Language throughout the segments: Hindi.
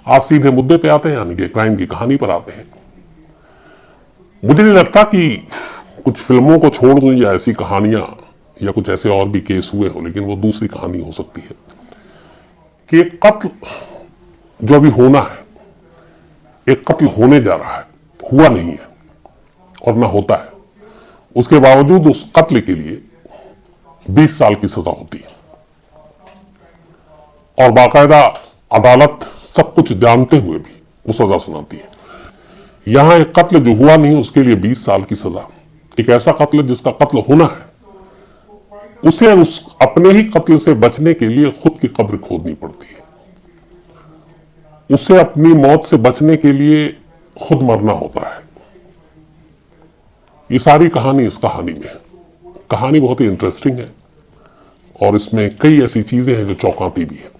आज सीधे मुद्दे पे आते हैं, यानी कि क्राइम की कहानी पर आते हैं। मुझे नहीं लगता कि कुछ फिल्मों को छोड़ दूं या ऐसी कहानियां या कुछ ऐसे और भी केस हुए हो, लेकिन वो दूसरी कहानी हो सकती है कि एक कत्ल जो अभी होना है, एक कत्ल होने जा रहा है, हुआ नहीं है और ना होता है, उसके बावजूद उस कत्ल के लिए 20 साल की सजा होती है और बाकायदा अदालत सब कुछ जानते हुए भी वो सजा सुनाती है। यहां एक कत्ल जो हुआ नहीं उसके लिए 20 साल की सजा। एक ऐसा कत्ल जिसका कत्ल होना है, उसे उस अपने ही कत्ल से बचने के लिए खुद की कब्र खोदनी पड़ती है, उसे अपनी मौत से बचने के लिए खुद मरना होता है। ये सारी कहानी इस कहानी में है। कहानी बहुत ही इंटरेस्टिंग है और इसमें कई ऐसी चीजें हैं जो चौंकाती भी है।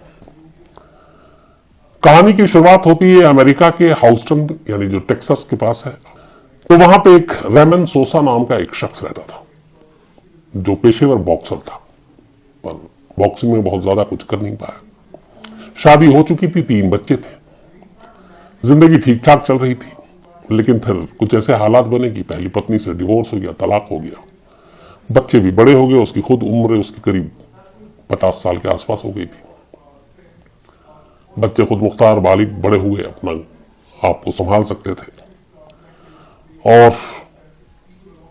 कहानी की शुरुआत होती है अमेरिका के हाउस्टन, यानी जो टेक्सास के पास है। तो वहां पे एक रेमन सोसा नाम का एक शख्स रहता था जो पेशेवर बॉक्सर था, पर बॉक्सिंग में बहुत ज्यादा कुछ कर नहीं पाया। शादी हो चुकी थी, 3 बच्चे थे, जिंदगी ठीक ठाक चल रही थी, लेकिन फिर कुछ ऐसे हालात बने कि पहली पत्नी से डिवोर्स हो गया, तलाक हो गया, बच्चे भी बड़े हो गए, उसकी खुद उम्र उसकी करीब 50 साल के आसपास हो गई थी। बच्चे खुद मुख्तार बालिग बड़े हुए, अपना आप को संभाल सकते थे और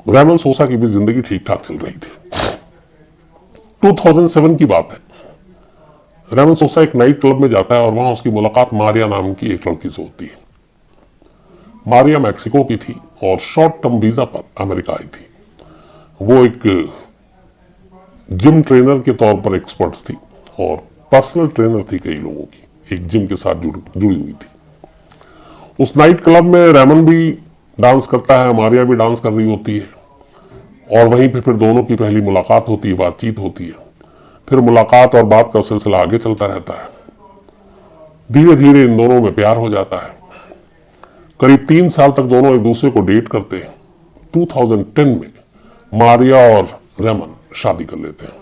रेमन सोसा की भी जिंदगी ठीक ठाक चल रही थी। 2007 की बात है। रेमन सोसा एक नाइट क्लब में जाता है और वहां उसकी मुलाकात मारिया नाम की एक लड़की से होती है। मारिया मैक्सिको की थी और शॉर्ट टर्म वीजा पर अमेरिका आई थी। वो एक जिम ट्रेनर के तौर पर एक्सपर्ट थी और पर्सनल ट्रेनर थी कई लोगों की, एक जिम के साथ जुड़ी हुई थी। उस नाइट क्लब में रेमन भी डांस करता है, मारिया भी डांस कर रही होती है और वहीं पे फिर दोनों की पहली मुलाकात होती है, बातचीत होती है। फिर मुलाकात और बात का सिलसिला आगे चलता रहता है। धीरे धीरे इन दोनों में प्यार हो जाता है। करीब 3 साल तक दोनों एक दूसरे को डेट करते हैं। 2010 में मारिया और रेमन शादी कर लेते हैं।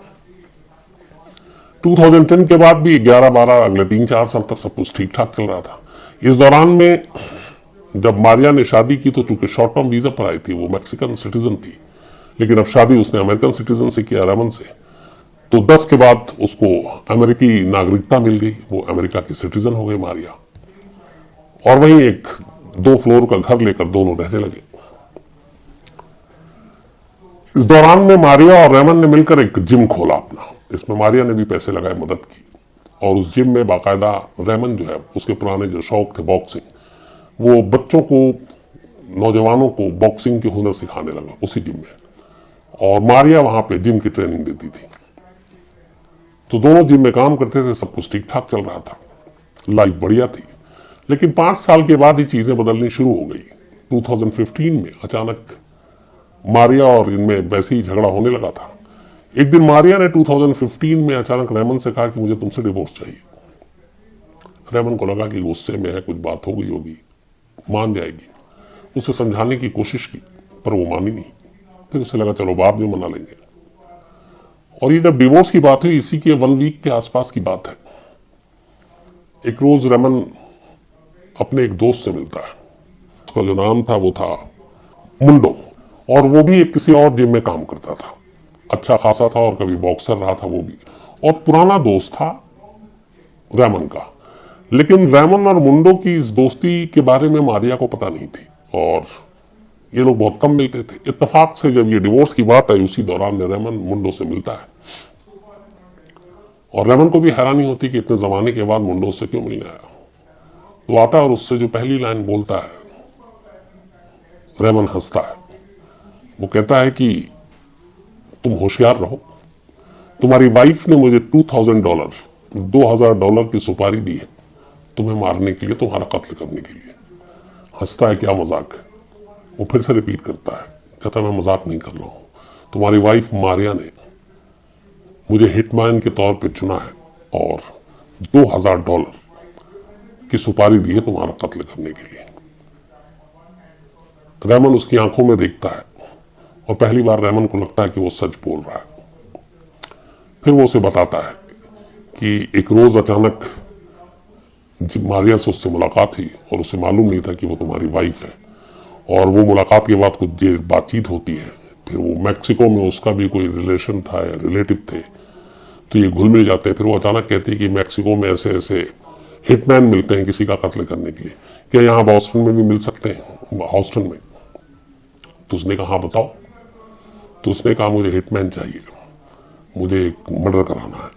2010 के बाद भी 11-12 अगले 3-4 साल तक सब कुछ ठीक ठाक चल रहा था। इस दौरान में जब मारिया ने शादी की तो चूंकि शॉर्ट टर्म वीजा पर आई थी, वो मैक्सिकन सिटीजन थी, लेकिन अब शादी उसने अमेरिकन सिटीजन से किया, रेमन से। तो 10 के बाद उसको अमेरिकी नागरिकता मिल गई, वो अमेरिका की सिटीजन हो गई मारिया, और वहीं एक 2 फ्लोर का घर लेकर दोनों रहने लगे। इस दौरान में मारिया और रेमन ने मिलकर एक जिम खोला अपना। इसमें मारिया ने भी पैसे लगाए, मदद की, और उस जिम में बाकायदा रेमन जो है, उसके पुराने जो शौक थे बॉक्सिंग, वो बच्चों को, नौजवानों को बॉक्सिंग के हुनर सिखाने लगा उसी जिम में, और मारिया वहां पे जिम की ट्रेनिंग देती थी। तो दोनों जिम में काम करते थे, सब कुछ ठीक ठाक चल रहा था, लाइफ बढ़िया थी। लेकिन 5 साल के बाद ही चीजें बदलनी शुरू हो गई। 2015 में अचानक मारिया और इनमें वैसे ही झगड़ा होने लगा था। एक दिन मारिया ने 2015 में अचानक रेमन से कहा कि मुझे तुमसे डिवोर्स चाहिए। रेमन को लगा कि गुस्से में है, कुछ बात हो गई होगी, मान जाएगी। उसे समझाने की कोशिश की पर वो मानी नहीं। फिर उसे लगा चलो बाद में मना लेंगे। और ये जब डिवोर्स की बात हुई, इसी के 1 वीक के आसपास की बात है। एक रोज रेमन अपने एक दोस्त से मिलता है, उसका जो नाम था वो था मुंडो, और वो भी एक किसी और जिम में काम करता था, अच्छा खासा था और कभी बॉक्सर रहा था वो भी, और पुराना दोस्त था रेमन का। लेकिन रेमन और मुंडो की इस दोस्ती के बारे में मारिया को पता नहीं थी और ये लोग बहुत कम मिलते थे। इत्तेफाक से जब ये डिवोर्स की बात आई, उसी दौरान में रेमन मुंडो से मिलता है और रेमन को भी हैरानी होती कि इतने जमाने के बाद मुंडो से क्यों मिलने आया। तो आता है और उससे जो पहली लाइन बोलता है, रेमन हंसता है। वो कहता है कि तुम होशियार रहो, तुम्हारी वाइफ ने मुझे $2000 की सुपारी दी है तुम्हें मारने के लिए, तुम्हारा कत्ल करने के लिए। हंसता है, क्या मजाक। वो फिर से रिपीट करता है, कहता मैं मजाक नहीं कर रहा हूं, तुम्हारी वाइफ मारिया ने मुझे हिटमैन के तौर पे चुना है और $2000 की सुपारी दी है तुम्हारा कत्ल करने के लिए। रेमन उसकी आंखों में देखता है और पहली बार रेमन को लगता है कि वो सच बोल रहा है। फिर वो उसे बताता है कि एक रोज अचानक मारिया से उससे मुलाकात हुई और उसे मालूम नहीं था कि वो तुम्हारी वाइफ है, और वो मुलाकात के बाद कुछ देर बातचीत होती है, फिर वो मैक्सिको में उसका भी कोई रिलेशन था या रिलेटिव थे, तो ये घुल मिल जाते हैं। फिर वो अचानक कहती है कि मैक्सिको में ऐसे ऐसे हिटमैन मिलते हैं किसी का कत्ल करने के लिए, क्या यहाँ बॉस्टन में भी मिल सकते हैं, हॉस्टन में? तो उसने कहा हाँ बताओ। तो उसने कहा मुझे हिटमैन चाहिए, मुझे एक मर्डर कराना है।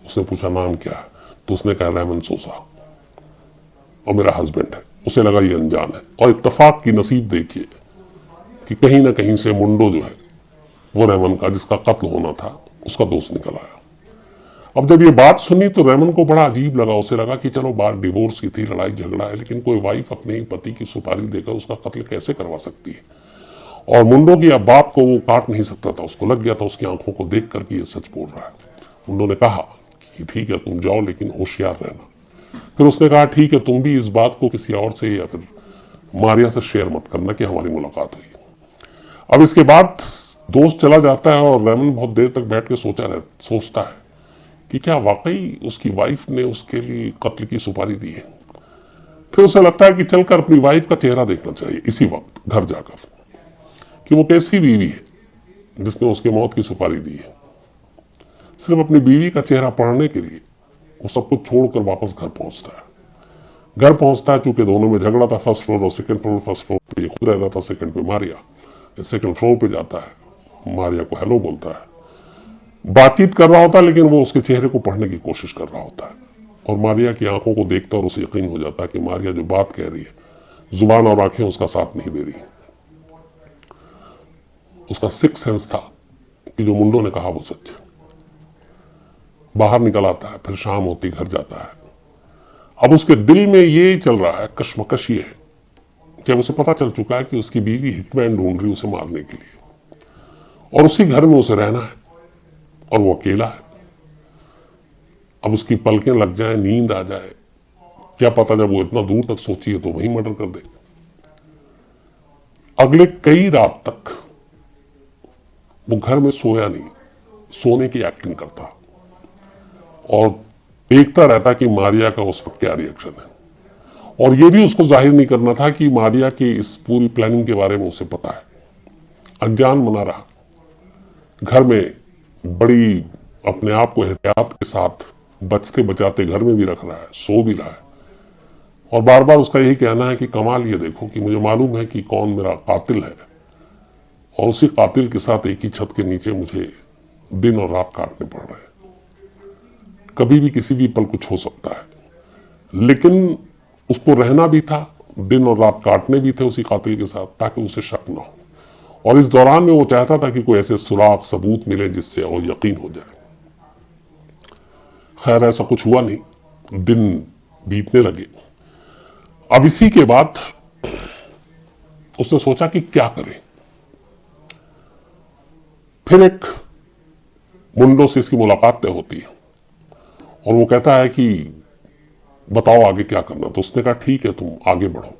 उसने पूछा नाम क्या है? तो उसने कहा रेमन सोसा, और मेरा हस्बैंड है। उसे लगा ये अनजान है, और इत्तेफाक की नसीब देखिए कि कहीं ना कहीं से मुंडो जो है वो रेमन का, जिसका कत्ल होना था, उसका दोस्त निकल आया। अब जब ये बात सुनी तो रेमन को बड़ा अजीब लगा। उसे लगा कि चलो बात डिवोर्स की थी, लड़ाई झगड़ा है, लेकिन कोई वाइफ अपने ही पति की सुपारी देकर उसका कत्ल कैसे करवा सकती है? और मुंडो की अब बात को वो काट नहीं सकता था, उसको लग गया था उसकी आंखों को देख कर कि ये सच बोल रहा है। मुंडो ने कहा कि ठीक है तुम जाओ, लेकिन होशियार रहना। फिर उसने कहा ठीक है, तुम भी इस बात को किसी और से या फिर मारिया से शेयर मत करना कि हमारी मुलाकात हुई। अब इसके बाद दोस्त चला जाता है और रेमन बहुत देर तक बैठ के सोचता है कि क्या वाकई उसकी वाइफ ने उसके लिए कत्ल की सुपारी दी है। फिर उसे लगता है कि चलकर अपनी वाइफ का चेहरा देखना चाहिए इसी वक्त घर जाकर, कि वो कैसी बीवी है जिसने उसके मौत की सुपारी दी है। सिर्फ अपनी बीवी का चेहरा पढ़ने के लिए वो सब कुछ छोड़कर वापस घर पहुंचता है। घर पहुंचता है, चूंकि दोनों में झगड़ा था, फर्स्ट फ्लोर और सेकंड फ्लोर। फर्स्ट फ्लोर पे ये खुद रह रहा था, सेकंड पे मारिया। सेकंड फ्लोर पे जाता है, मारिया को हेलो बोलता है, बातचीत कर रहा होता है, लेकिन वो उसके चेहरे को पढ़ने की कोशिश कर रहा होता है। और मारिया की आंखों को देखता और उसे यकीन हो जाता है कि मारिया जो बात कह रही है, जुबान और आंखें उसका साथ नहीं दे रही। उसका सिक्स सेंस था कि जो मुंडो ने कहा वो सच। बाहर निकल आता है, फिर शाम होती घर जाता है। अब उसके दिल में ये चल रहा है, कश्मकश ये है कि अब उसे पता चल चुका है कि उसकी बीवी हिटमैन ढूंढ रही उसे मारने के लिए, और उसी घर में उसे रहना है, और वो अकेला है। अब उसकी पलकें लग जाए, नींद आ जाए, क्या पता जब वो इतना दूर तक सोची है तो वही मर्डर कर दे। अगले कई रात तक वो घर में सोया नहीं, सोने की एक्टिंग करता और देखता रहता कि मारिया का उस वक्त क्या रिएक्शन है। और ये भी उसको जाहिर नहीं करना था कि मारिया की इस पूरी प्लानिंग के बारे में उसे पता है। अनजान बना रहा, घर में बड़ी अपने आप को एहतियात के साथ बचते बचाते घर में भी रख रहा है, सो भी रहा है, और बार बार उसका यही कहना है कि कमाल ये देखो कि मुझे मालूम है कि कौन मेरा कातिल है, और उसी कातिल के साथ एक ही छत के नीचे मुझे दिन और रात काटने पड़ रहे हैं। कभी भी किसी भी पल कुछ हो सकता है, लेकिन उसको रहना भी था, दिन और रात काटने भी थे उसी कातिल के साथ, ताकि उसे शक न हो। और इस दौरान में वो चाहता था कि कोई ऐसे सुराग सबूत मिले जिससे और यकीन हो जाए। खैर ऐसा कुछ हुआ नहीं, दिन बीतने लगे। अब इसी के बाद उसने सोचा कि क्या करे। फिर एक मुंडो से इसकी मुलाकात तय होती है, और वो कहता है कि बताओ आगे क्या करना। तो उसने कहा ठीक है तुम आगे बढ़ो।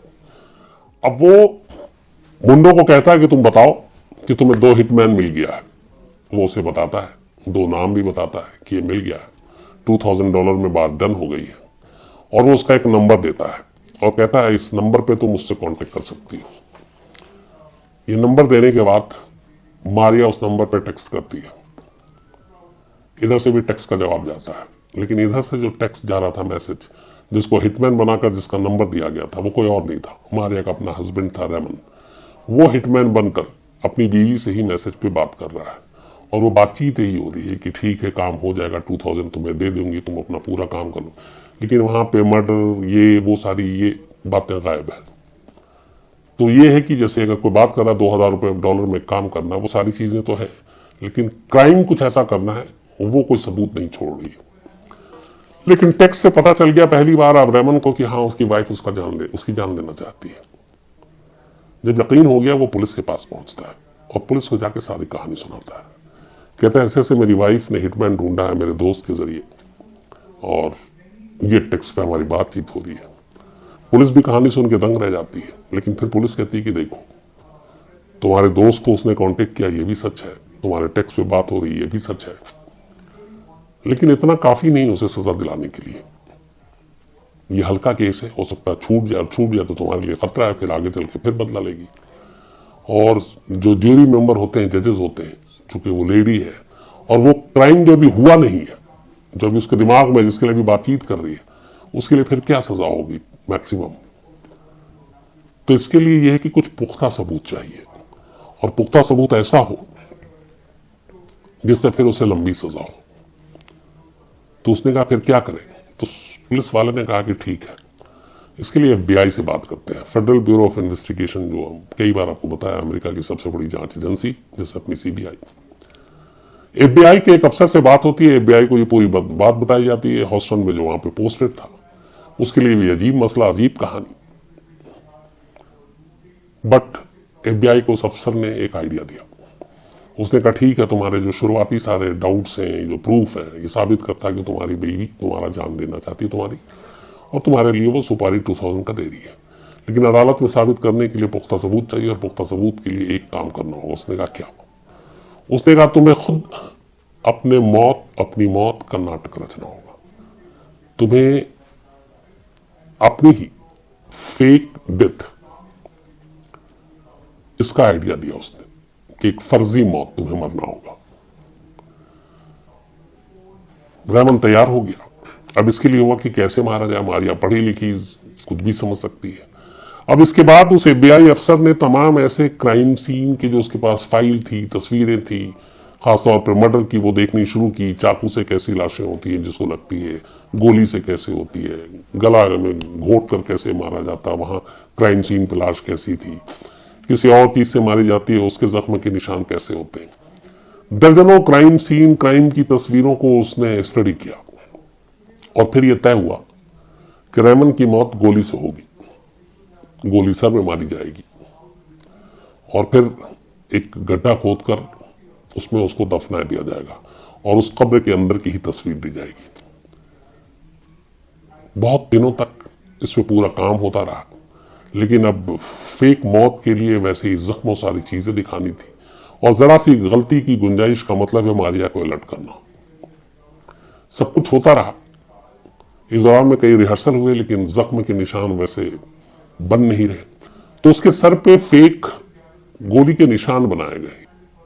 अब वो मुंडो को कहता है कि तुम बताओ कि तुम्हें 2 हिटमैन मिल गया है। वो उसे बताता है, 2 नाम भी बताता है कि ये मिल गया है, $2000 में बात डन हो गई है। और वो उसका एक नंबर देता है और कहता है इस नंबर पे तुम उससे कांटेक्ट कर सकती हो। ये नंबर देने के बाद मारिया उस नंबर पे टेक्स्ट करती है। इधर से भी टेक्स्ट का जवाब जाता है, लेकिन इधर से जो टेक्स्ट जा रहा था, मैसेज, जिसको हिटमैन बनाकर जिसका नंबर दिया गया था, वो कोई और नहीं था, मारिया का अपना हस्बैंड था रेमन। वो हिटमैन बनकर अपनी बीवी से ही मैसेज पे बात कर रहा है, और वो बातचीत यही हो रही है कि ठीक है काम हो जाएगा, 2000 तुम्हें दे दूंगी, तुम अपना पूरा काम करो। लेकिन वहां पे मर्डर, ये वो सारी ये बातें गायब है। तो ये है कि जैसे अगर कोई बात कर रहा है $2000 में काम करना, वो सारी चीजें तो है, लेकिन क्राइम कुछ ऐसा करना है वो कोई सबूत नहीं छोड़ रही। लेकिन टेक्स्ट से पता चल गया पहली बार अब रेमन को कि हाँ उसकी वाइफ उसकी जान लेना चाहती है। जब यकीन हो गया वो पुलिस के पास पहुंचता है और पुलिस को जाके सारी कहानी सुनाता है। कहता है ऐसे ऐसे मेरी वाइफ ने हिटमैन ढूंढा है मेरे दोस्त के जरिए, और ये टेक्स्ट पे हमारी बातचीत हो रही है। पुलिस भी कहानी सुन के दंग रह जाती है, लेकिन फिर पुलिस कहती है कि देखो तुम्हारे दोस्त को उसने कांटेक्ट किया, ये भी सच है, तुम्हारे टेक्स्ट पे बात हो रही है, ये भी सच है। लेकिन इतना काफी नहीं उसे सजा दिलाने के लिए। ये हल्का केस है, हो सकता है छूट जाए तो तुम्हारे लिए खतरा है, फिर आगे चल के फिर बदला लेगी। और जो ज्यूरी मेंबर होते हैं, जजेस होते हैं, चूंकि वो लेडी है और वो क्राइम जो भी हुआ नहीं है, जो भी उसके दिमाग में जिसके लिए भी बातचीत कर रही है, उसके लिए फिर क्या सजा होगी मैक्सिमम। तो इसके लिए यह है कि कुछ पुख्ता सबूत चाहिए, और पुख्ता सबूत ऐसा हो जिससे फिर उसे लंबी सजा हो। तो उसने कहा फिर क्या करें? तो पुलिस वाले ने कहा कि ठीक है, इसके लिए FBI से बात करते हैं। फेडरल ब्यूरो ऑफ इन्वेस्टिगेशन, जो कई बार आपको बताया अमेरिका की सबसे बड़ी जांच एजेंसी, जैसे अपनी CBI। FBI के एक अफसर से बात होती है। FBI को ये पूरी बात बताई जाती है। हॉस्टन में जो वहां पे पोस्टेड था, उसके लिए भी अजीब मसला, अजीब कहानी। बट FBI को उस अफसर ने एक आइडिया दिया। उसने कहा ठीक है, तुम्हारे जो शुरुआती सारे डाउट्स हैं, जो प्रूफ है, ये साबित करता है कि तुम्हारी बीवी तुम्हारा जान देना चाहती है तुम्हारी, और तुम्हारे लिए वो सुपारी 2000 का दे रही है। लेकिन अदालत में साबित करने के लिए पुख्ता सबूत चाहिए, और पुख्ता सबूत के लिए एक काम करना होगा। उसने कहा क्या? उसने कहा तुम्हें खुद अपनी मौत का नाटक रचना होगा। तुम्हें अपनी ही फेक डेथ, इसका आइडिया दिया उसने कि एक फर्जी मौत तुम्हें मरना होगा। रेमन तैयार हो गया। अब इसके लिए हुआ कि कैसे मारा जाए। मारिया पढ़ी लिखी, कुछ भी समझ सकती है। अब इसके बाद उस FBI अफसर ने तमाम ऐसे क्राइम सीन की जो उसके पास फाइल थी, तस्वीरें थी, खासतौर पर मर्डर की, वो देखनी शुरू की। चाकू से कैसी लाशें होती हैं जिसको लगती है, गोली से कैसे होती है, गला में घोट कर कैसे मारा जाता, वहां क्राइम सीन पर लाश कैसी थी, किसी और चीज से मारी जाती है, उसके जख्म के निशान कैसे होते हैं। दर्जनों क्राइम सीन, क्राइम की तस्वीरों को उसने स्टडी किया, और फिर यह तय हुआ कि रेमन की मौत गोली से होगी, गोली सर में मारी जाएगी, और फिर एक गड्ढा खोदकर उसमें उसको दफना दिया जाएगा, और उस कब्र के अंदर की ही तस्वीर दी जाएगी। बहुत दिनों तक इसमें पूरा काम होता रहा, लेकिन अब फेक मौत के लिए वैसे ही जख्मों सारी चीजें दिखानी थी, और जरा सी गलती की गुंजाइश का मतलब है मारिया को अलर्ट करना। सब कुछ होता रहा। इस दौरान में कई रिहर्सल हुए, लेकिन जख्म के निशान वैसे बन नहीं रहे। तो उसके सर पे फेक गोली के निशान बनाए गए।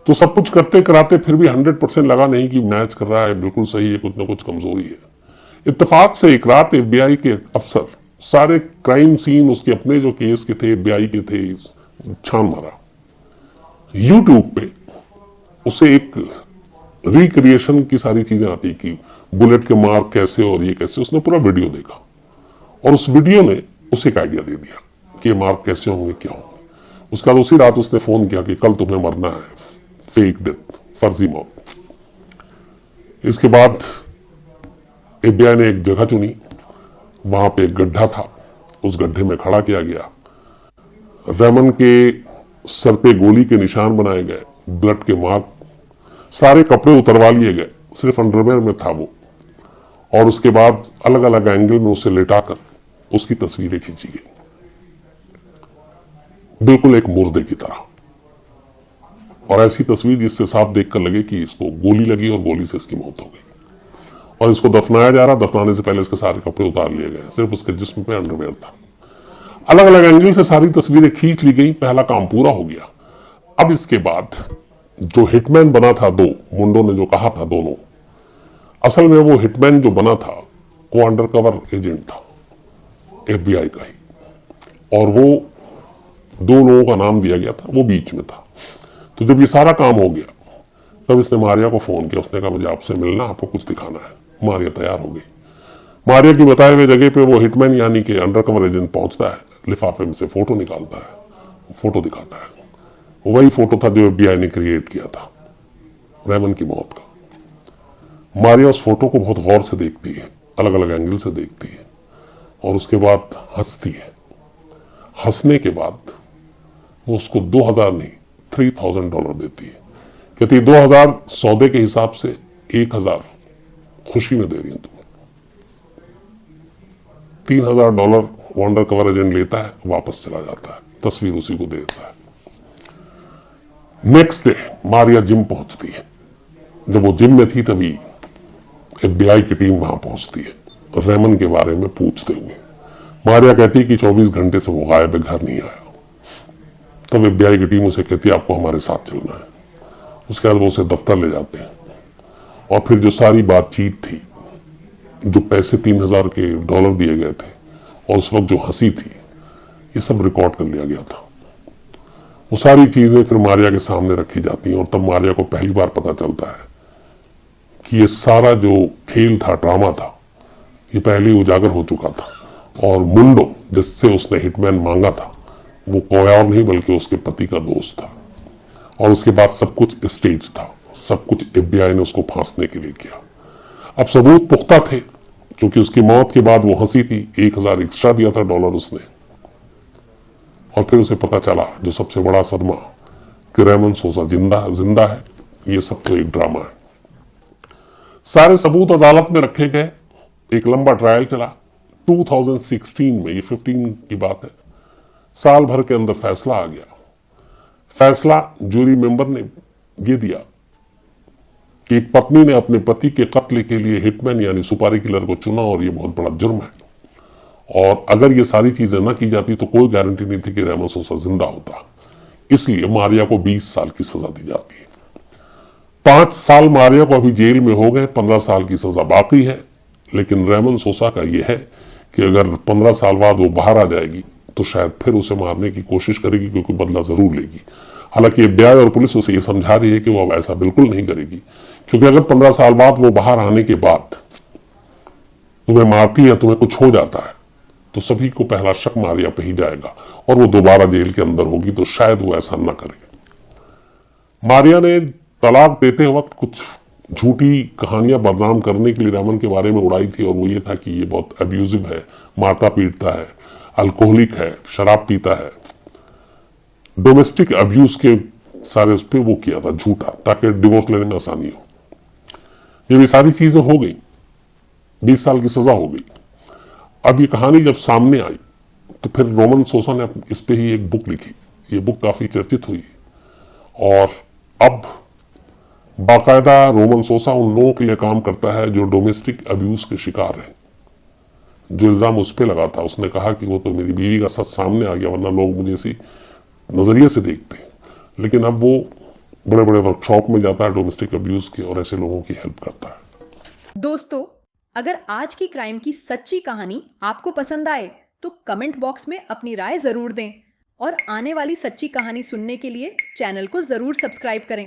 तो सब कुछ करते कराते फिर भी 100% लगा नहीं कि मैच कर रहा है, बिल्कुल सही है, कुछ ना कुछ कमजोरी है। इत्तेफाक से एक रात FBI के अफसर सारे क्राइम सीन, उसके अपने जो केस के थे, FBI के थे, छान मारा। YouTube पे उसे एक रिक्रिएशन की सारी चीजें आती कि बुलेट के मार्क कैसे और ये कैसे। उसने पूरा वीडियो देखा, और उस वीडियो ने उसे एक आइडिया दे दिया कि मार्क कैसे होंगे, क्या होंगे। उसके बाद उसी रात उसने फोन किया कि कल तुम्हें मरना है, फेक डेथ, फर्जी मौत। इसके बाद FBI ने एक जगह चुनी। वहां पे एक गड्ढा था, उस गड्ढे में खड़ा किया गया। रेमन के सर पे गोली के निशान बनाए गए, ब्लड के मार्क, सारे कपड़े उतरवा लिए गए, सिर्फ अंडरवेयर में था वो। और उसके बाद अलग अलग एंगल में उसे लेटाकर उसकी तस्वीरें खींची गई, बिल्कुल एक मुर्दे की तरह। और ऐसी तस्वीर जिससे साफ देखकर लगे कि इसको गोली लगी और गोली से इसकी मौत हो गई। और इसको दफनाया जा रहा, दफनाने से पहले इसके सारे कपड़े उतार लिए गए, सिर्फ उसके जिस्म पे अंडरवेयर था। अलग अलग एंगल से सारी तस्वीरें खींच ली गई। पहला काम पूरा हो गया। अब इसके बाद जो हिटमैन बना था, दो मुंडों ने जो कहा था दोनों, असल में वो हिटमैन जो बना था वो अंडरकवर एजेंट था FBI का ही, और वो दो लोगों का नाम दिया गया था, वो बीच में था। तो जब ये सारा काम हो गया, तब इसने मारिया को फोन किया। उसने कहा मुझे आपसे मिलना, आपको कुछ दिखाना है। मारिया तैयार हो गई। मारिया की बताए हुए जगह पे वो हिटमैन यानी कि अंडरकवर एजेंट पहुंचता है, लिफाफे में से फोटो निकालता है, फोटो दिखाता है। वही फोटो था जो FBI ने क्रिएट किया था रेमन की मौत का। मारिया उस फोटो को बहुत गौर से देखती है, अलग अलग एंगल से देखती है, और उसके बाद हंसती है। हंसने के बाद वो उसको 2000 नहीं, $3000 देती है। कहती है 2000 सौदे के हिसाब से, 1000 खुशी में दे रही हूं तुम्हें। $3000 अंडर कवर एजेंट लेता है, वापस चला जाता है, तस्वीर उसी को दे देता है। नेक्स्ट डे मारिया जिम पहुंचती है। जब वो जिम में थी तभी FBI की टीम वहां पहुंचती है रेमन के बारे में पूछते हुए। मारिया कहती है कि 24 घंटे से वो गायब है, घर नहीं आया। तब FBI की टीम उसे कहती है आपको हमारे साथ चलना है। उसके बाद वो उसे दफ्तर ले जाते हैं और फिर जो सारी बातचीत थी, जो पैसे $3000 के डॉलर दिए गए थे और उस वक्त जो हंसी थी, ये सब रिकॉर्ड कर लिया गया था। वो सारी चीजें फिर मारिया के सामने रखी जाती हैं और तब मारिया को पहली बार पता चलता है कि ये सारा जो खेल था, ड्रामा था, ये पहले ही उजागर हो चुका था और मुंडो जिससे उसने हिटमैन मांगा था वो कोई और नहीं बल्कि उसके पति का दोस्त था। और उसके बाद सब कुछ स्टेज था, सब कुछ FBI ने उसको फांसने के लिए किया। अब सबूत पुख्ता थे क्योंकि उसकी मौत के बाद वो हंसी थी, 1000 एक्स्ट्रा दिया था डॉलर उसने। और फिर उसे पता चला जो सबसे बड़ा सदमा कि रेमन सोसा जिंदा है। ये सब तो एक ड्रामा है। सारे सबूत अदालत में रखे गए, एक लंबा ट्रायल चला। 2016 में, ये 15 की बात है, साल भर के अंदर फैसला आ गया। फैसला जूरी मेंबर ने ये दिया कि एक पत्नी ने अपने पति के कत्ल के लिए हिटमैन यानी सुपारी किलर को चुना और ये बहुत बड़ा जुर्म है। और अगर ये सारी चीजें ना की जाती तो कोई गारंटी नहीं थी कि रेमन सोसा जिंदा होता। इसलिए मारिया को 20 साल की सजा दी जाती है। 5 साल मारिया को अभी जेल में हो गए, 15 साल की सजा बाकी है। लेकिन रेमन सोसा का यह है कि अगर 15 साल बाद वो बाहर आ जाएगी तो शायद फिर उसे मारने की कोशिश करेगी, क्योंकि बदला जरूर लेगी। हालांकि FBI और पुलिस उसे ये समझा रही है कि वो अब ऐसा बिल्कुल नहीं करेगी, क्योंकि अगर 15 साल बाद वो बाहर आने के बाद तुम्हें मारती है, तुम्हें कुछ हो जाता है, तो सभी को पहला शक मारिया पे ही जाएगा और वो दोबारा जेल के अंदर होगी। तो शायद वो ऐसा न करे। मारिया ने तलाक देते वक्त कुछ झूठी कहानियां बदनाम करने के लिए रेमन के बारे में उड़ाई थी, और वो ये था कि ये बहुत अब्यूजिव है, मारता पीटता है, अल्कोहलिक है, शराब पीता है। डोमेस्टिक अब्यूज के सारे उस पर वो किया था झूठा, ताकि डिवोर्स लेने में आसानी हो। जब ये सारी चीजें हो गई, 20 साल की सजा हो गई। अब ये कहानी जब सामने आई तो फिर रोमन सोसा ने इस पे ही एक बुक लिखी। ये बुक काफी चर्चित हुई और अब बाकायदा रोमन सोसा उन लोगों के लिए काम करता है जो डोमेस्टिक अब्यूज के शिकार हैं। जो इल्जाम उस पर लगा था, उसने कहा कि वो तो मेरी बीवी का सच सामने आ गया, वरना लोग मुझे इसी नजरिए से देखते हैं। लेकिन अब वो बड़े बड़े वर्कशॉप में जाता है डोमेस्टिक अब्यूज के और ऐसे लोगों की हेल्प करता है। दोस्तों, अगर आज की क्राइम की सच्ची कहानी आपको पसंद आए तो कमेंट बॉक्स में अपनी राय जरूर दें और आने वाली सच्ची कहानी सुनने के लिए चैनल को जरूर सब्सक्राइब करें।